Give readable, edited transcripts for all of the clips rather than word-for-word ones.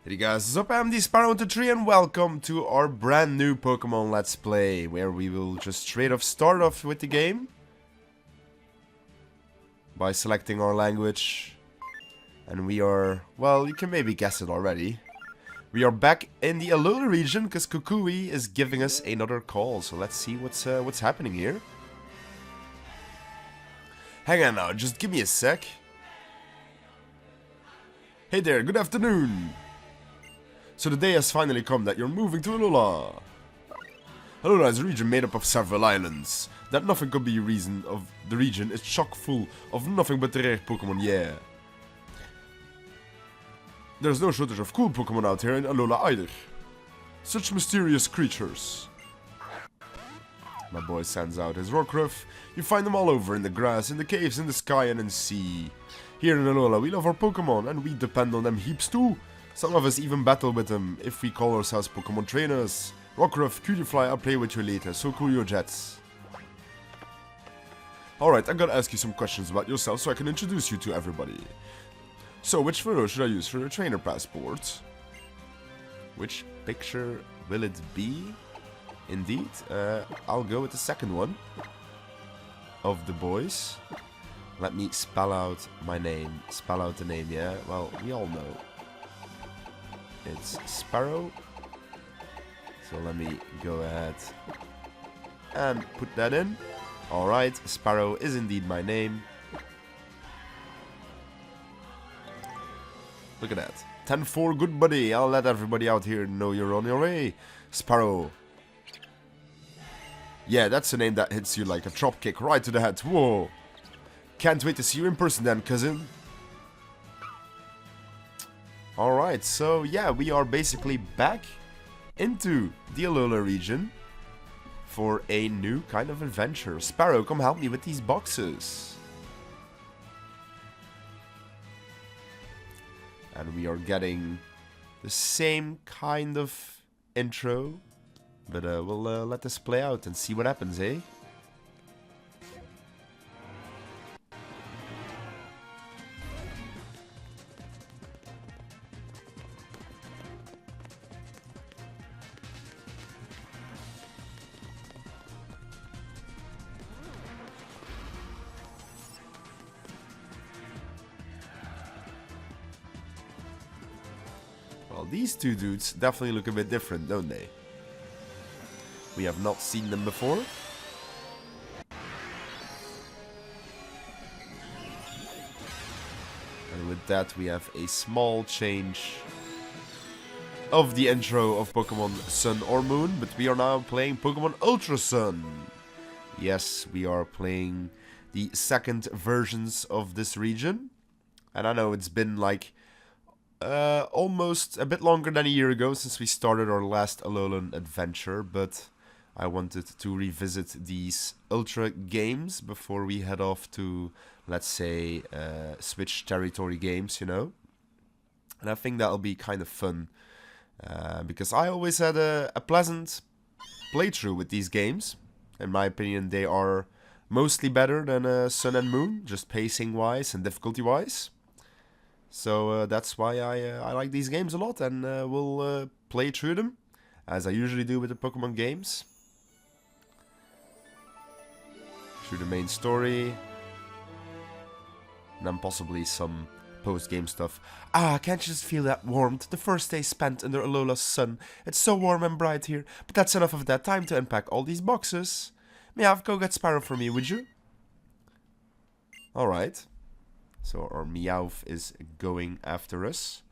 Hey guys, what's up? I'm the Sparrow13 and welcome to our brand new Pokemon Let's Play, where we will just straight off start off with the game by selecting our language. And we are, well, you can maybe guess it already. We are back in the Alola region because Kukui is giving us another call. So let's see what's happening here. Hang on now, just give me a sec. Hey there, good afternoon. So the day has finally come that you're moving to Alola. Alola is a region made up of several islands. That nothing could be a reason of the region is chock full of nothing but the rare Pokemon, yeah. There's no shortage of cool Pokemon out here in Alola either. Such mysterious creatures. My boy sends out his Rockruff. You find them all over in the grass, in the caves, in the sky and in the sea. Here in Alola we love our Pokemon and we depend on them heaps too. Some of us even battle with them if we call ourselves Pokemon trainers. Rockruff, Cutiefly, I'll play with you later, so cool your jets. Alright, I'm gonna ask you some questions about yourself so I can introduce you to everybody. So, which photo should I use for a trainer passport? Which picture will it be? Indeed, I'll go with the second one of the boys. Let me spell out my name. Spell out the name, yeah? Well, we all know. It's Sparrow. So let me go ahead and put that in. Alright, Sparrow is indeed my name. Look at that. 10-4, good buddy. I'll let everybody out here know you're on your way. Sparrow. Yeah, that's a name that hits you like a drop kick right to the head. Whoa. Can't wait to see you in person then, cousin. Alright, so yeah, we are basically back into the Alola region for a new kind of adventure. Sparrow, come help me with these boxes. And we are getting the same kind of intro, but we'll let this play out and see what happens, eh? Well, these two dudes definitely look a bit different, don't they? We have not seen them before. And with that we have a small change of the intro of Pokemon Sun or Moon, but we are now playing Pokemon Ultra Sun. Yes, we are playing the second versions of this region. And I know it's been like almost a bit longer than a year ago since we started our last Alolan adventure, but I wanted to revisit these Ultra games before we head off to, let's say, Switch territory games, you know? And I think that'll be kind of fun, because I always had a pleasant playthrough with these games. In my opinion, they are mostly better than Sun and Moon, just pacing-wise and difficulty-wise. So that's why I like these games a lot, and we'll play through them, as I usually do with the Pokemon games. Through the main story, and then possibly some post-game stuff. Ah, can't you just feel that warmth? The first day spent under Alola's sun. It's so warm and bright here, but that's enough of that time to unpack all these boxes. Meowth, go get Sparrow for me, would you? Alright. So our Meowth is going after us.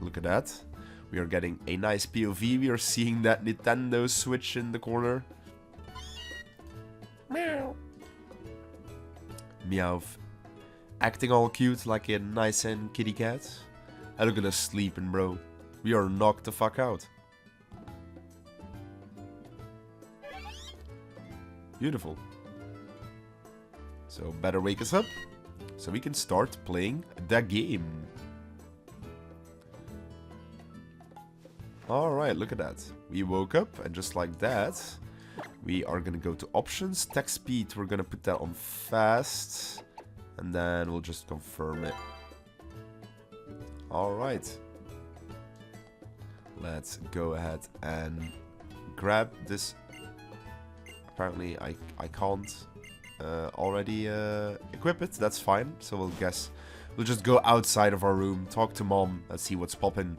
Look at that. We are getting a nice POV. We are seeing that Nintendo Switch in the corner. Meow. Meowth acting all cute like a nice and kitty cat. And look at us sleeping, bro. We are knocked the fuck out. Beautiful. So better wake us up, so we can start playing the game. Alright, look at that. We woke up, and just like that, we are gonna go to options. Text speed, we're gonna put that on fast. And then we'll just confirm it. Alright. Let's go ahead and grab this. Apparently I can't already equip it. That's fine. So we'll just go outside of our room, talk to Mom, and see what's poppin'.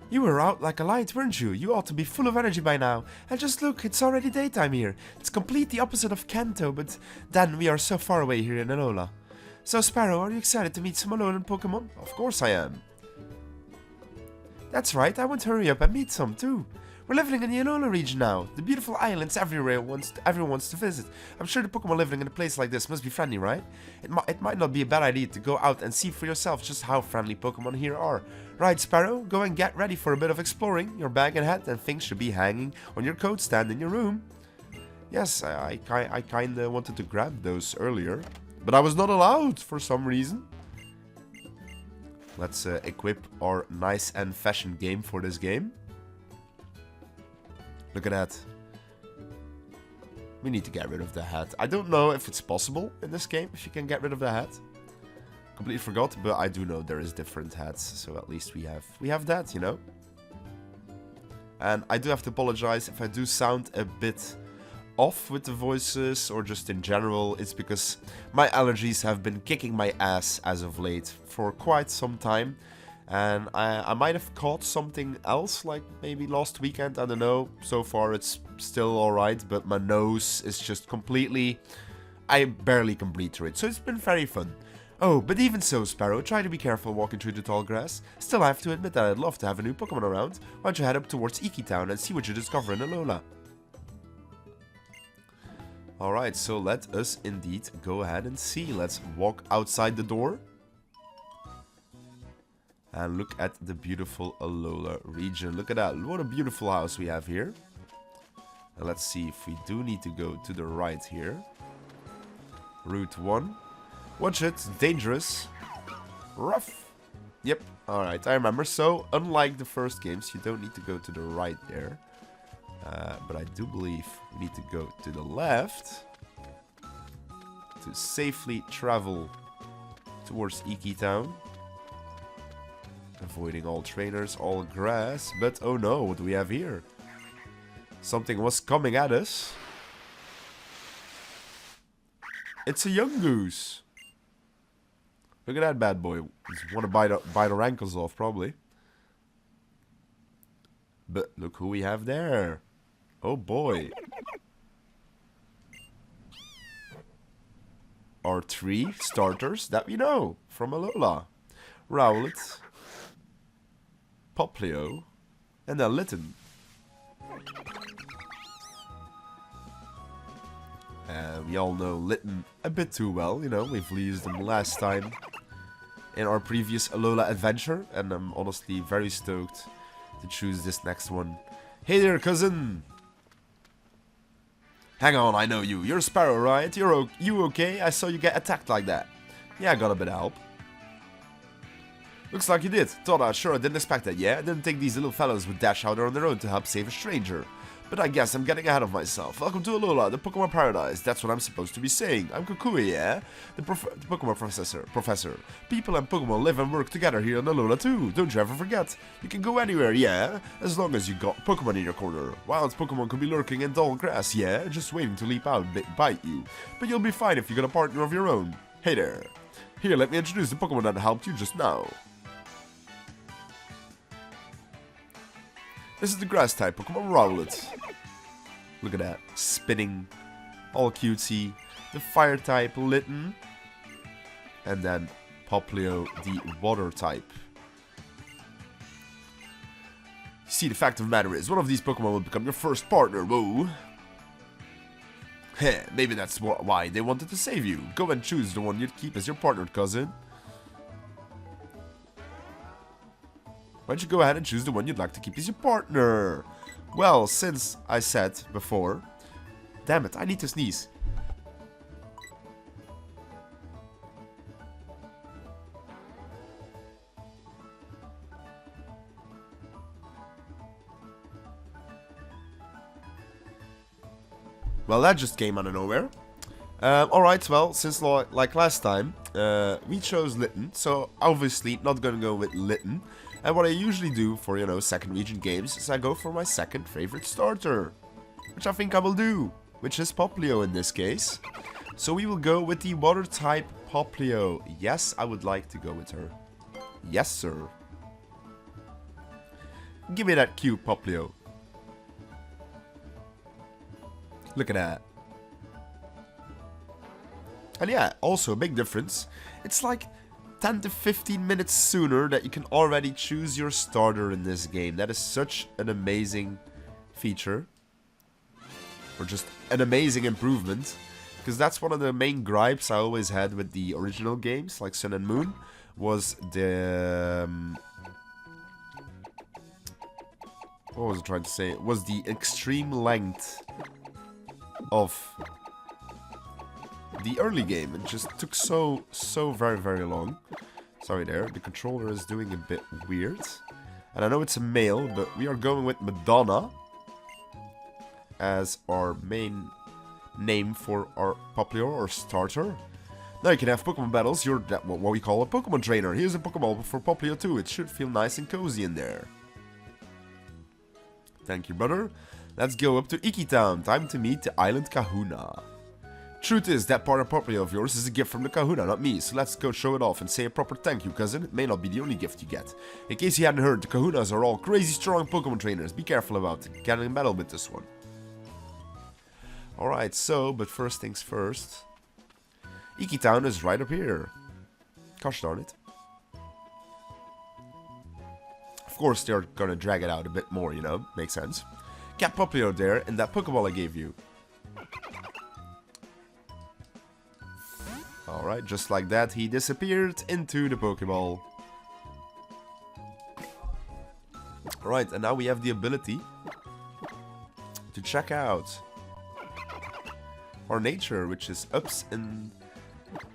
You were out like a light, weren't you? You ought to be full of energy by now. And just look, it's already daytime here. It's completely opposite of Kanto, but then we are so far away here in Alola. So Sparrow, are you excited to meet some Alolan Pokémon? Of course I am. That's right, I want to hurry up and meet some too. We're living in the Alola region now. The beautiful islands everywhere everyone wants to visit. I'm sure the Pokemon living in a place like this must be friendly, right? It might not be a bad idea to go out and see for yourself just how friendly Pokemon here are. Right, Sparrow, go and get ready for a bit of exploring. Your bag and hat and things should be hanging on your coat stand in your room. Yes, I kinda wanted to grab those earlier, but I was not allowed for some reason. Let's equip our nice and fashion game for this game. Look at that. We need to get rid of the hat. I don't know if it's possible in this game, if you can get rid of the hat. Completely forgot, but I do know there is different hats, so at least we have that, you know. And I do have to apologize if I do sound a bit off with the voices, or just in general. It's because my allergies have been kicking my ass as of late for quite some time. And I might have caught something else, like maybe last weekend, I don't know. So far it's still alright, but my nose is just completely... I barely can breathe through it, so it's been very fun. Oh, but even so, Sparrow, try to be careful walking through the tall grass. Still, I have to admit that I'd love to have a new Pokemon around. Why don't you head up towards Iki Town and see what you discover in Alola? Alright, so let us indeed go ahead and see. Let's walk outside the door. And look at the beautiful Alola region. Look at that. What a beautiful house we have here. And let's see if we do need to go to the right here. Route 1. Watch it. Dangerous. Rough. Yep. Alright, I remember. So, unlike the first games, you don't need to go to the right there. But I do believe we need to go to the left. To safely travel towards Iki Town. Avoiding all trainers, all grass. But oh no, what do we have here? Something was coming at us. It's a young goose. Look at that bad boy. Just want to bite our ankles off, probably. But look who we have there. Oh boy. Our 3 starters that we know from Alola. Rowlet. Poplio, and then Litten. We all know Litten a bit too well, you know, we've used him last time in our previous Alola adventure, and I'm honestly very stoked to choose this next one. Hey there, cousin! Hang on, I know you. You're Sparrow, right? You okay? I saw you get attacked like that. Yeah, I got a bit of help. Looks like you did. Sure, I didn't expect that, yeah? I didn't think these little fellows would dash out on their own to help save a stranger. But I guess I'm getting ahead of myself. Welcome to Alola, the Pokemon Paradise. That's what I'm supposed to be saying. I'm Kukui, yeah? The Pokemon Professor. People and Pokemon live and work together here on Alola too. Don't you ever forget. You can go anywhere, yeah? As long as you got Pokemon in your corner. Wild Pokemon could be lurking in tall grass, yeah? Just waiting to leap out and bite you. But you'll be fine if you got a partner of your own. Hey there. Here, let me introduce the Pokemon that helped you just now. This is the grass type Pokemon Rowlet. Look at that. Spinning. All cutesy. The fire type Litten. And then Poplio, the water type. See, the fact of the matter is, one of these Pokemon will become your first partner, whoa. Heh, maybe that's why they wanted to save you. Go and choose the one you'd keep as your partner, cousin. Why don't you go ahead and choose the one you'd like to keep as your partner? Well, since I said before... Damn it, I need to sneeze. Well, that just came out of nowhere. Alright, well, since like last time, we chose Litten, so obviously not gonna go with Litten. And what I usually do for, you know, second region games is I go for my second favorite starter. Which I think I will do, which is Poplio in this case. So we will go with the water type Poplio. Yes, I would like to go with her. Yes, sir. Give me that cute Poplio. Look at that. And yeah, also a big difference. It's like 10 to 15 minutes sooner that you can already choose your starter in this game. That is such an amazing feature. Or just an amazing improvement. Because that's one of the main gripes I always had with the original games, like Sun and Moon, was the... what was I trying to say? It was the extreme length of the early game. It just took so very, very long. Sorry there, the controller is doing a bit weird. And I know it's a male, but we are going with Madonna as our main name for our Poplio or starter. Now you can have Pokemon battles. You're what we call a Pokemon trainer. Here's a Pokeball for Poplio too. It should feel nice and cozy in there. Thank you, brother. Let's go up to Iki Town. Time to meet the Island Kahuna. Truth is, that part of Poplio of yours is a gift from the Kahuna, not me. So let's go show it off and say a proper thank you, cousin. It may not be the only gift you get. In case you hadn't heard, the Kahunas are all crazy strong Pokemon trainers. Be careful about getting in battle with this one. Alright, so, but first things first. Iki Town is right up here. Gosh darn it. Of course, they're gonna drag it out a bit more, you know. Makes sense. Get Poplio there in that Pokeball I gave you. Alright, just like that, he disappeared into the Pokeball. Alright, and now we have the ability to check out our nature, which is ups in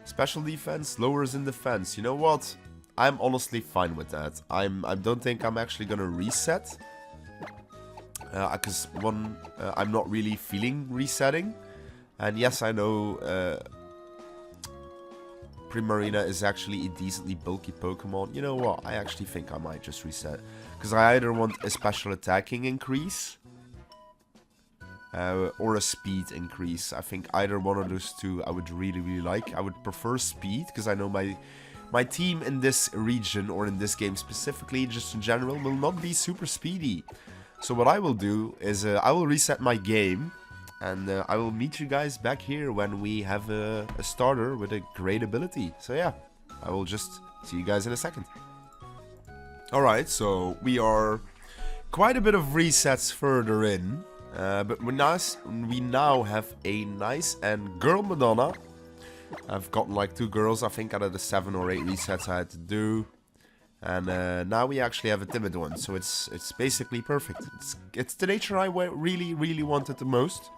special defense, lowers in defense. You know what? I'm honestly fine with that. I don't think I'm actually gonna reset. Because I'm not really feeling resetting. And yes, I know Primarina is actually a decently bulky Pokemon. You know what? I actually think I might just reset. Because I either want a special attacking increase or a speed increase. I think either one of those two I would really like. I would prefer speed because I know my team in this region or in this game specifically, just in general, will not be super speedy. So what I will do is I will reset my game. And I will meet you guys back here when we have a starter with a great ability. So yeah, I will just see you guys in a second. Alright, so we are quite a bit of resets further in. But we now have a nice and girl Madonna. I've gotten like 2 girls, I think, out of the 7 or 8 resets I had to do. And now we actually have a timid one, so it's basically perfect. It's the nature I really wanted the most.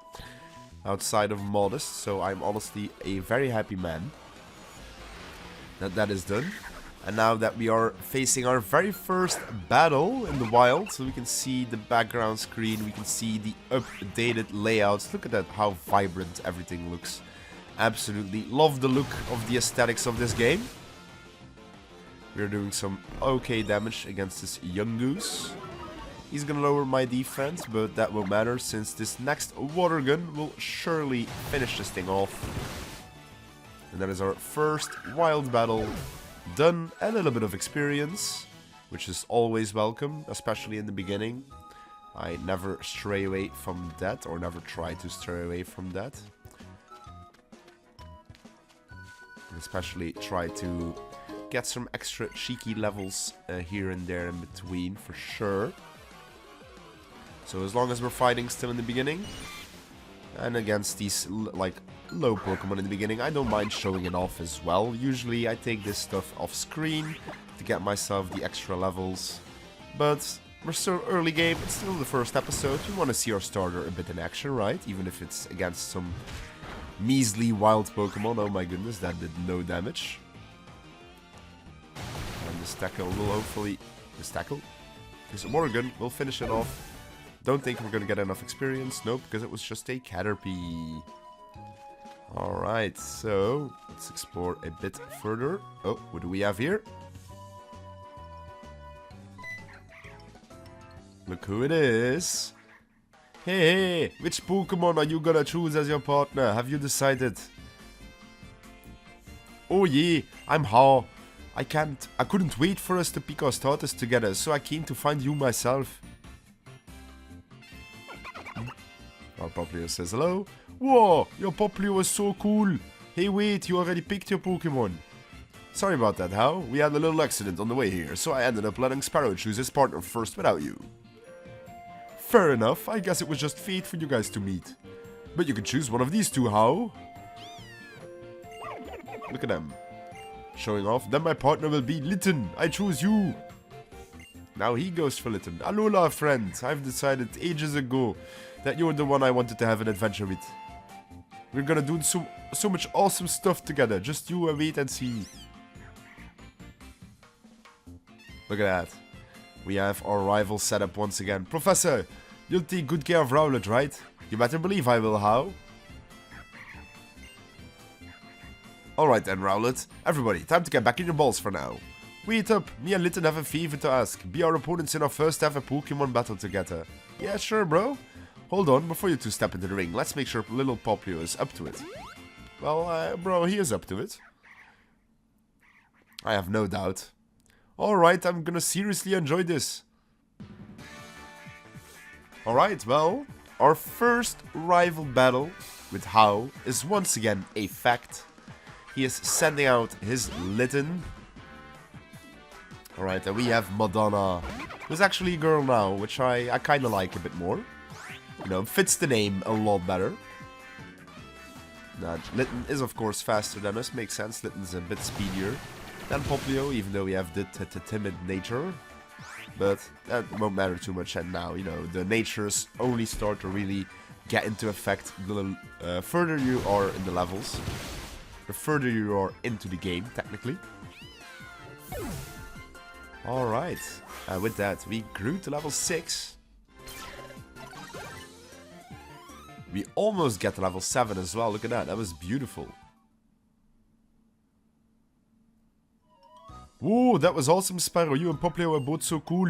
Outside of Modest, so I'm honestly a very happy man that is done. And now that we are facing our very first battle in the wild, so we can see the background screen, we can see the updated layouts. Look at that, how vibrant everything looks. Absolutely love the look of the aesthetics of this game. We're doing some okay damage against this Yungoos. He's gonna lower my defense, but that won't matter since this next water gun will surely finish this thing off. And that is our first wild battle done. A little bit of experience, which is always welcome, especially in the beginning. I never stray away from that, or never try to stray away from that. And especially try to get some extra cheeky levels here and there in between, for sure. So as long as we're fighting still in the beginning, and against these like low Pokemon in the beginning, I don't mind showing it off as well. Usually I take this stuff off screen to get myself the extra levels. But we're still early game, it's still the first episode. We want to see our starter a bit in action, right? Even if it's against some measly wild Pokemon. Oh my goodness, that did no damage. And this tackle will hopefully... This Morgan will finish it off. Don't think we're gonna get enough experience. Nope, because it was just a Caterpie. Alright, so let's explore a bit further. Oh, what do we have here? Look who it is. Hey, which Pokemon are you gonna choose as your partner? Have you decided? Oh yeah, I'm How. I couldn't wait for us to pick our starters together, so I came to find you myself. Our Poplio says hello. Whoa, your Poplio was so cool. Hey wait, you already picked your Pokemon. Sorry about that, How. We had a little accident on the way here, so I ended up letting Sparrow choose his partner first without you. Fair enough, I guess it was just fate for you guys to meet. But you can choose one of these two, How. Look at them. Showing off. Then my partner will be Litten. I choose you. Now he goes for Litten. Alola, friend. I've decided ages ago that you're the one I wanted to have an adventure with. We're gonna do so much awesome stuff together. Just you wait and see. Look at that. We have our rival set up once again. Professor, you'll take good care of Rowlet, right? You better believe I will, How. Alright then, Rowlet. Everybody, time to get back in your balls for now. Wait up, me and Litten have a favor to ask. Be our opponents in our first ever Pokemon battle together. Yeah, sure, bro. Hold on, before you two step into the ring, let's make sure little Poplio is up to it. Well, bro, he is up to it. I have no doubt. Alright, I'm gonna seriously enjoy this. Alright, well, our first rival battle with How is once again a fact. He is sending out his Litten. Alright, and we have Madonna, who's actually a girl now, which I kind of like a bit more. You know, fits the name a lot better. Now, Litten is of course faster than us, makes sense. Litten's a bit speedier than Poplio, even though we have the timid nature. But that won't matter too much, and now, you know, the natures only start to really get into effect the further you are in the levels. The further you are into the game, technically. Alright, with that, we grew to level 6. We almost get to level 7 as well, look at that, that was beautiful. Whoa, that was awesome, Sparrow, you and Poplio are both so cool.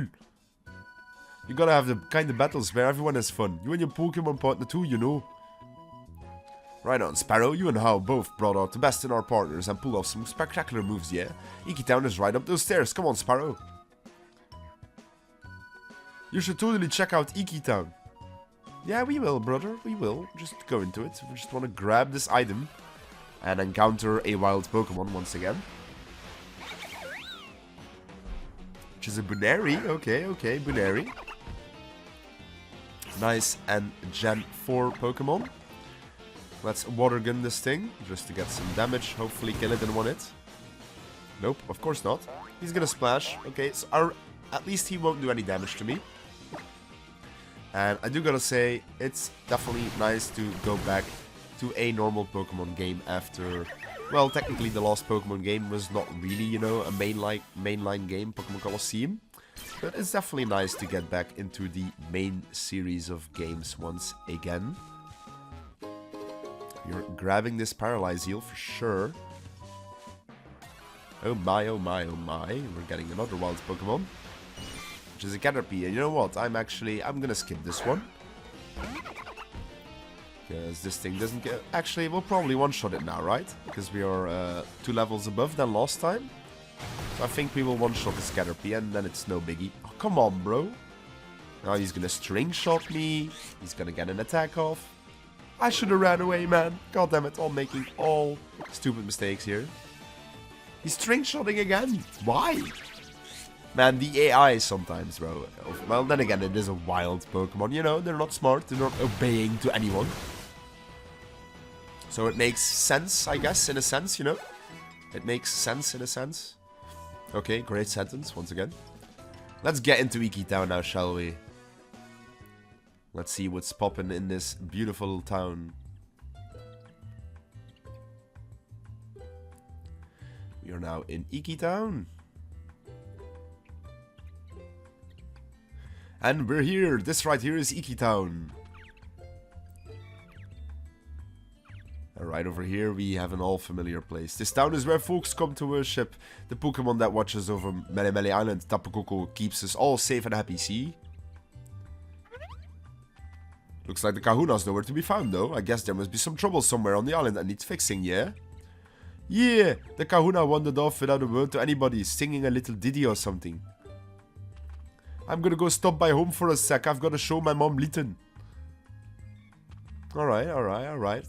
You gotta have the kind of battles where everyone has fun. You and your Pokemon partner too, you know. Right on, Sparrow, you and How both brought out the best in our partners and pulled off some spectacular moves, yeah? Iki Town is right up those stairs, come on, Sparrow. You should totally check out Iki Town. Yeah, we will, brother, we will. Just go into it. We just want to grab this item and encounter a wild Pokemon once again. Which is a Bunary, okay, Bunary. Nice and Gen 4 Pokemon. Let's water gun this thing, just to get some damage, hopefully kill it in one hit. Nope, of course not. He's gonna splash. Okay, so at least he won't do any damage to me. And I do gotta say, it's definitely nice to go back to a normal Pokemon game after... Well, technically the last Pokemon game was not really, you know, a mainline game, Pokemon Colosseum. But it's definitely nice to get back into the main series of games once again. You're grabbing this Paralyze Heal for sure. Oh my, oh my, oh my. We're getting another wild Pokemon. Which is a Caterpie. And you know what? I'm gonna skip this one. Because this thing doesn't get... Actually, we'll probably one-shot it now, right? Because we are 2 levels above than last time. So I think we will one-shot this Caterpie and then it's no biggie. Oh, come on, bro. Now he's gonna string shot me. He's gonna get an attack off. I should have ran away, man. God damn it, I'm making all stupid mistakes here. He's string-shotting again. Why? Man, the AI sometimes, bro. Well, then again, it is a wild Pokemon, you know. They're not smart. They're not obeying to anyone. So it makes sense, I guess, in a sense, you know. It makes sense in a sense. Okay, great sentence, once again. Let's get into Iki Town now, shall we? Let's see what's poppin' in this beautiful town. We are now in Iki Town. And we're here. This right here is Iki Town. And right over here we have an all familiar place. This town is where folks come to worship the Pokemon that watches over Mele Mele Island. Tapu Koko keeps us all safe and happy, see? Looks like the Kahuna's nowhere to be found though. I guess there must be some trouble somewhere on the island that needs fixing, yeah? Yeah, the Kahuna wandered off without a word to anybody, singing a little ditty or something. I'm gonna go stop by home for a sec. I've gotta show my mom Litten. Alright.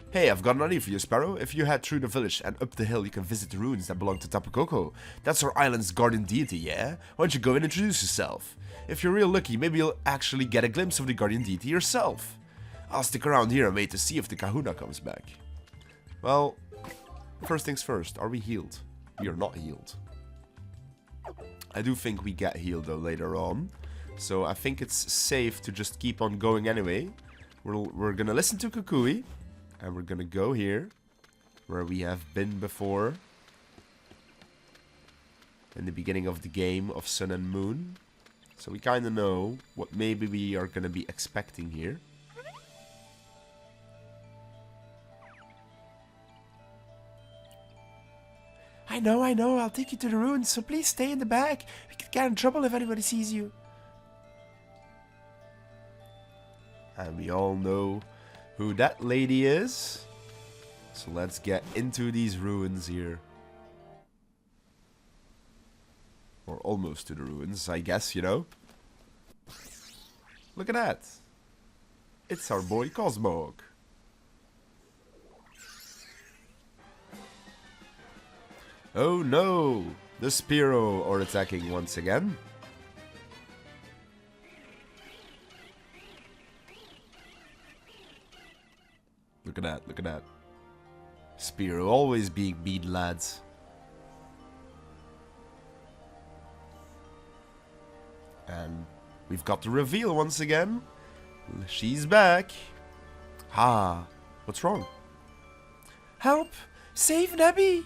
Hey, I've got an idea for you, Sparrow. If you head through the village and up the hill, you can visit the ruins that belong to Tapu Koko. That's our island's guardian deity, yeah? Why don't you go and introduce yourself? If you're real lucky, maybe you'll actually get a glimpse of the guardian deity yourself. I'll stick around here and wait to see if the Kahuna comes back. Well, first things first, are we healed? We are not healed. I do think we get healed though later on. So I think it's safe to just keep on going anyway. We're gonna listen to Kukui. And we're gonna go here, where we have been before. In the beginning of the game of Sun and Moon. So we kinda know what maybe we are gonna be expecting here. I know, I'll take you to the ruins, so please stay in the back. We could get in trouble if anybody sees you. And we all know who that lady is. So let's get into these ruins here. Or almost to the ruins, I guess, you know. Look at that. It's our boy Cosmog. Oh no! The Spearow are attacking once again. Look at that. Spearow always being mean, lads. And we've got the reveal once again. She's back. Ha! What's wrong? Help! Save Nebby!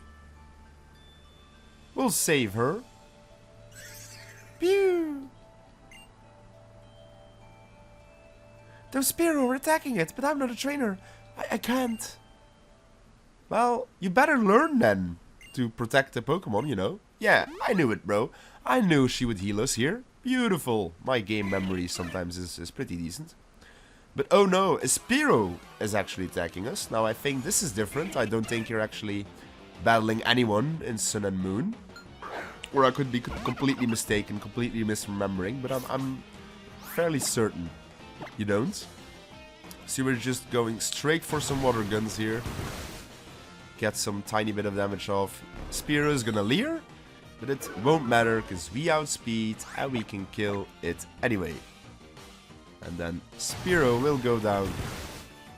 We'll save her. Pew! Those Spearow are attacking it, but I'm not a trainer. I can't. Well, you better learn then to protect the Pokemon, you know. Yeah, I knew it, bro. I knew she would heal us here. Beautiful. My game memory sometimes is pretty decent. But oh no, a Spearow is actually attacking us. Now I think this is different. I don't think you're actually battling anyone in Sun and Moon. Or I could be completely mistaken, completely misremembering. But I'm fairly certain you don't. So we're just going straight for some water guns here. Get some tiny bit of damage off. Spearow is gonna leer, but it won't matter because we outspeed and we can kill it anyway. And then Spearow will go down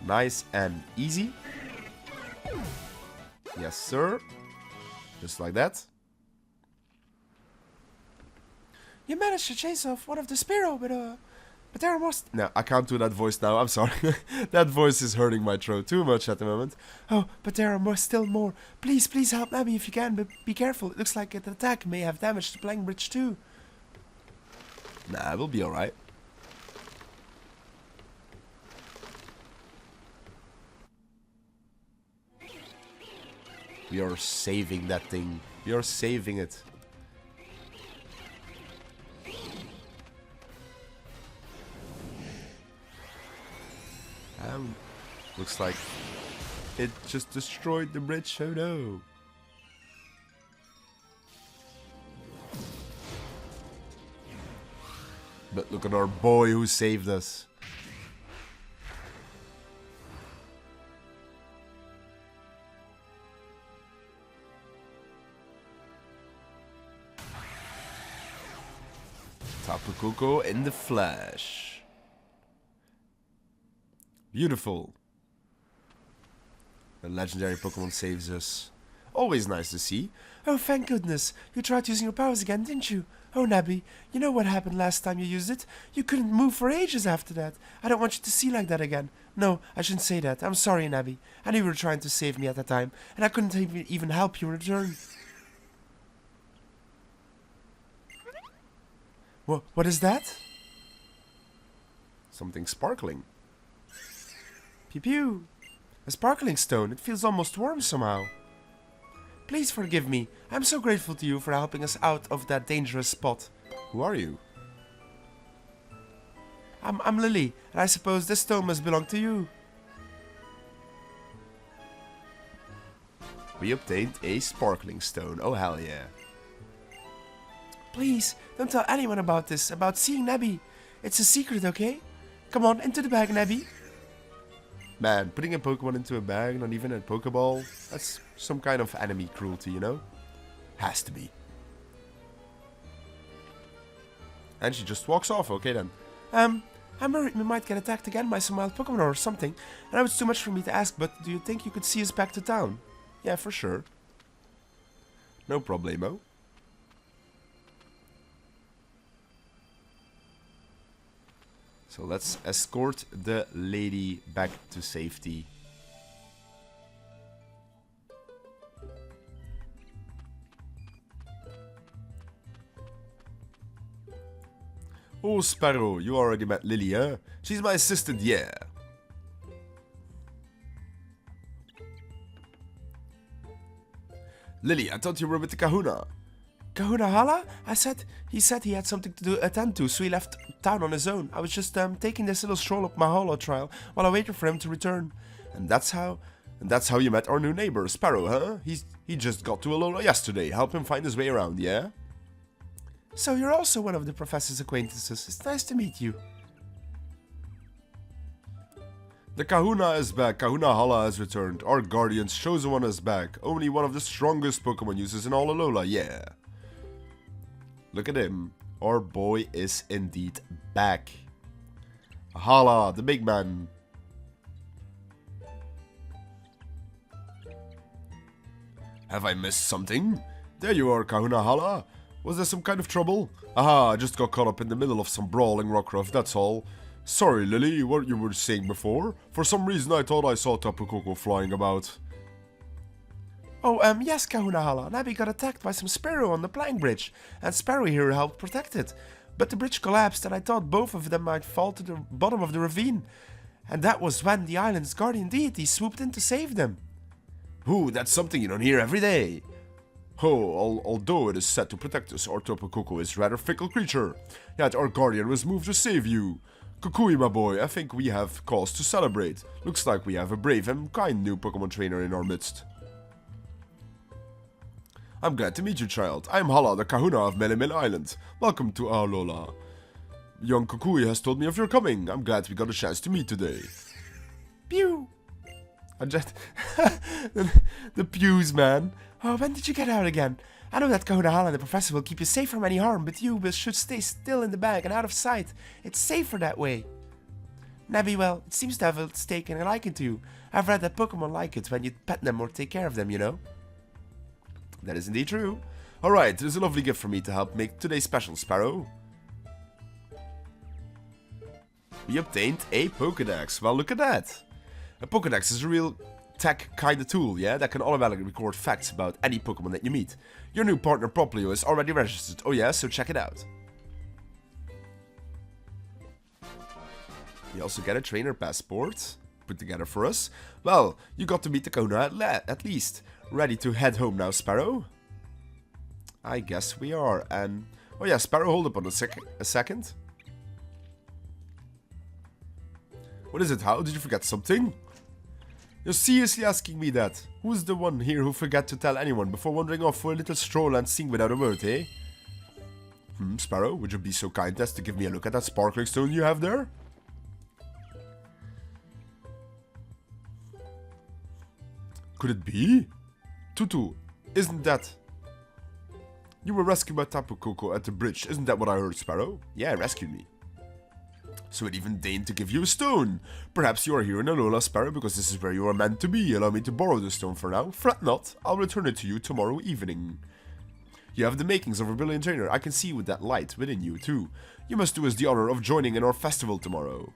nice and easy. Yes, sir. Just like that. You managed to chase off one of the Spearow, but there must... No, I can't do that voice now, I'm sorry. That voice is hurting my throat too much at the moment. Oh, but there are still more. Please help Abby if you can, but be careful. It looks like an attack may have damaged the plank bridge too. Nah, we'll be alright. We are saving that thing. We are saving it. Looks like it just destroyed the bridge. Oh no. But look at our boy who saved us. Tapu Koko in the flesh. Beautiful. The legendary Pokemon saves us. Always nice to see. Oh, thank goodness. You tried using your powers again, didn't you? Oh, Nabby, you know what happened last time you used it? You couldn't move for ages after that. I don't want you to see like that again. No, I shouldn't say that. I'm sorry, Nabby. I knew you were trying to save me at that time, and I couldn't even help you in return. What is that? Something sparkling. Pew pew. A sparkling stone. It feels almost warm somehow. Please forgive me. I'm so grateful to you for helping us out of that dangerous spot. Who are you? I'm Lily, and I suppose this stone must belong to you. We obtained a sparkling stone. Oh, hell yeah. Please, don't tell anyone about this, about seeing Nebby. It's a secret, okay? Come on, into the bag, Nebby. Man, putting a Pokemon into a bag, not even a Pokeball, that's some kind of enemy cruelty, you know? Has to be. And she just walks off, okay then. I'm worried we might get attacked again by some wild Pokemon or something. I know it's too much for me to ask, but do you think you could see us back to town? Yeah, for sure. No problemo. So let's escort the lady back to safety. Oh, Sparrow, you already met Lily, huh? She's my assistant, yeah. Lily, I thought you were with the Kahuna. Kahuna Hala? He said he had something to attend to, so he left town on his own. I was just taking this little stroll up my holo trail while I waited for him to return. And that's how you met our new neighbor, Sparrow, huh? He just got to Alola yesterday. Help him find his way around, yeah? So you're also one of the professor's acquaintances. It's nice to meet you. The Kahuna is back. Kahuna Hala has returned. Our guardian's chosen one is back. Only one of the strongest Pokemon users in all Alola, yeah. Look at him. Our boy is indeed back. Hala, the big man. Have I missed something? There you are, Kahuna Hala. Was there some kind of trouble? Aha, I just got caught up in the middle of some brawling Rockruff, that's all. Sorry, Lily, what you were saying before? For some reason I thought I saw Tapu Koko flying about. Oh, yes, Kahuna Hala. Nebby got attacked by some Sparrow on the plank bridge, and Sparrow here helped protect it. But the bridge collapsed, and I thought both of them might fall to the bottom of the ravine. And that was when the island's guardian deity swooped in to save them. Ooh, that's something you don't hear every day. Oh, although it is said to protect us, our Tapu Koko is a rather fickle creature. Yet our guardian was moved to save you. Kukui, my boy, I think we have cause to celebrate. Looks like we have a brave and kind new Pokemon trainer in our midst. I'm glad to meet you, child. I'm Hala, the Kahuna of Melemele Island. Welcome to Alola. Young Kukui has told me of your coming. I'm glad we got a chance to meet today. Pew! I just... the pews, man. Oh, when did you get out again? I know that Kahuna Hala and the professor will keep you safe from any harm, but you should stay still in the bag and out of sight. It's safer that way. Nebby, well, it seems to have taken a liking to you. I've read that Pokemon like it when you pet them or take care of them, you know. That is indeed true. Alright, there's a lovely gift for me to help make today special, Sparrow. We obtained a Pokédex. Well, look at that. A Pokédex is a real tech kind of tool, yeah, that can automatically record facts about any Pokemon that you meet. Your new partner Poplio is already registered. Oh yeah, so check it out. You also get a trainer passport put together for us. Well, you got to meet the Kahuna at least. Ready to head home now, Sparrow? I guess we are. And oh yeah, Sparrow, hold up on a second. What is it? How did you forget something? You're seriously asking me that? Who's the one here who forgot to tell anyone before wandering off for a little stroll and sing without a word, eh? Sparrow, would you be so kind as to give me a look at that sparkling stone you have there? Could it be? Tutu, isn't that... You were rescued by Tapu Koko at the bridge, isn't that what I heard, Sparrow? Yeah, rescued me. So it even deigned to give you a stone. Perhaps you are here in Alola, Sparrow, because this is where you are meant to be. Allow me to borrow the stone for now. Fret not, I'll return it to you tomorrow evening. You have the makings of a brilliant trainer. I can see with that light within you, too. You must do us the honor of joining in our festival tomorrow.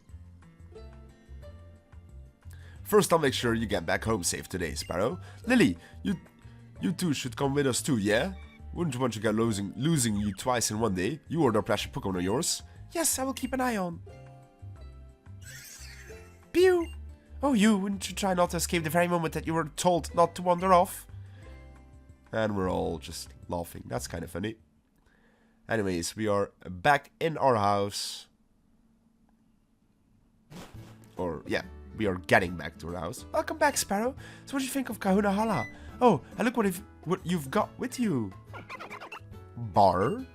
First, I'll make sure you get back home safe today, Sparrow. Lily, you two should come with us too, yeah? Wouldn't want to get losing you twice in one day. You are the precious Pokemon of yours. Yes, I will keep an eye on. Oh, you, wouldn't you try not to escape the very moment that you were told not to wander off? And we're all just laughing. That's kind of funny. Anyways, we are back in our house. Or, yeah, we are getting back to our house. Welcome back, Sparrow. So what do you think of Kahuna Hala? Oh, and look what you've got with you. Bar?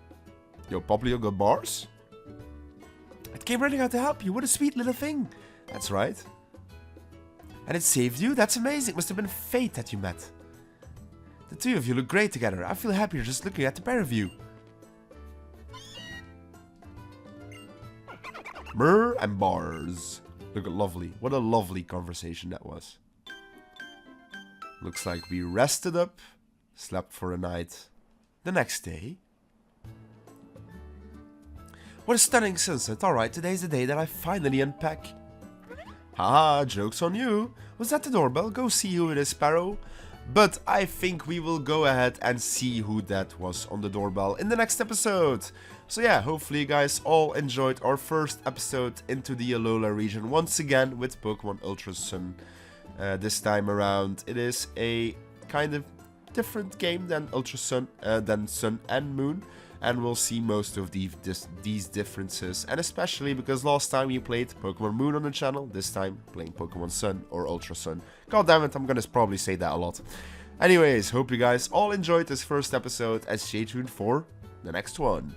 Yo, Poplio got bars? It came running out to help you. What a sweet little thing. That's right. And it saved you? That's amazing. It must have been fate that you met. The two of you look great together. I feel happier just looking at the pair of you. Myrrh and bars. Look at lovely. What a lovely conversation that was. Looks like we rested up, slept for a night. The next day. What a stunning sunset. Alright, today's the day that I finally unpack. Haha, joke's on you. Was that the doorbell? Go see who it is, Sparrow. But I think we will go ahead and see who that was on the doorbell in the next episode. So yeah, hopefully you guys all enjoyed our first episode into the Alola region once again with Pokemon Ultra Sun. This time around it is a kind of different game than Ultra Sun, than Sun and Moon. And we'll see most of these differences. And especially because last time we played Pokemon Moon on the channel, this time playing Pokemon Sun or Ultra Sun. God damn it, I'm gonna probably say that a lot. Anyways, hope you guys all enjoyed this first episode and stay tuned for the next one.